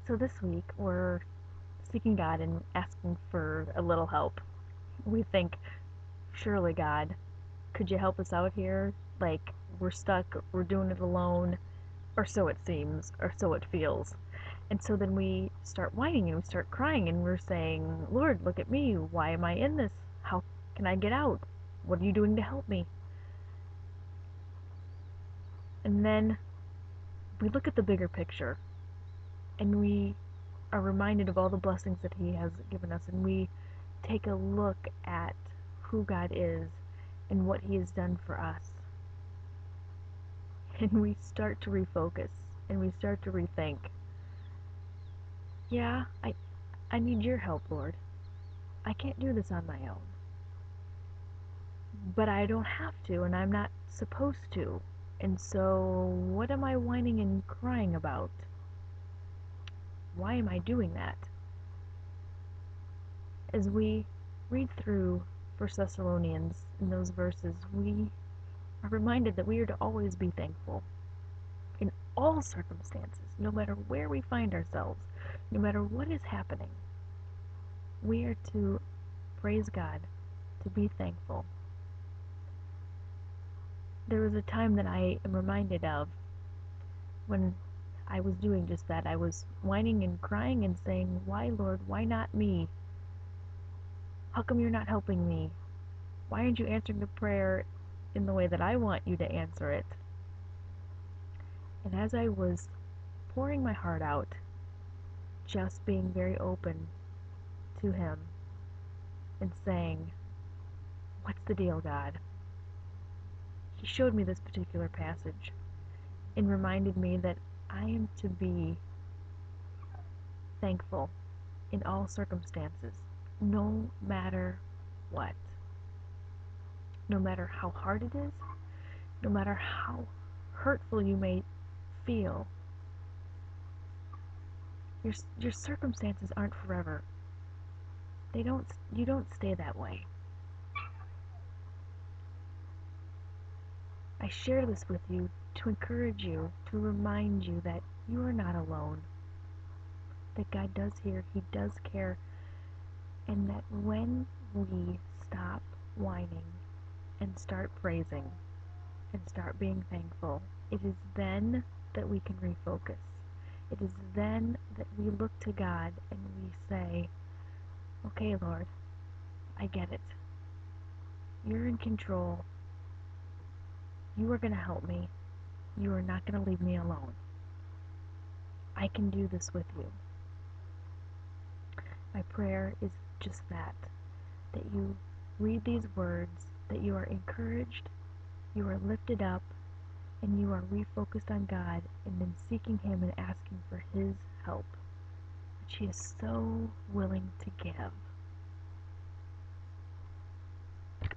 So this week we're seeking God and asking for a little help. We think, surely God, could you help us out here? Like, we're stuck, we're doing it alone, or so it seems, or so it feels. And so then we start whining and we start crying and we're saying, Lord, look at me. Why am I in this? How can I get out? What are you doing to help me? And then we look at the bigger picture and we are reminded of all the blessings that He has given us, and we take a look at who God is and what He has done for us. And we start to refocus and we start to rethink. Yeah, I need your help, Lord. I can't do this on my own. But I don't have to, and I'm not supposed to. And so, what am I whining and crying about? Why am I doing that? As we read through 1 Thessalonians in those verses, we are reminded that we are to always be thankful in all circumstances, no matter where we find ourselves, no matter what is happening. We are to praise God, to be thankful. There was a time that I am reminded of when I was doing just that. I was whining and crying and saying, Why, Lord, why not me? How come you're not helping me? Why aren't you answering the prayer in the way that I want you to answer it? And as I was pouring my heart out, just being very open to Him and saying, What's the deal, God? He showed me this particular passage and reminded me that I am to be thankful in all circumstances, no matter what. No matter how hard it is, no matter how hurtful you may feel, your circumstances aren't forever. You don't stay that way. I share this with you to encourage you, to remind you that you are not alone. That God does hear, He does care, and that when we stop whining and start praising and start being thankful, it is then that we can refocus. It is then that we look to God and we say, Okay, Lord, I get it. You're in control. You are going to help me. You are not going to leave me alone. I can do this with you. My prayer is just that you read these words, that you are encouraged, you are lifted up, and you are refocused on God, and then seeking Him and asking for His help, which He is so willing to give.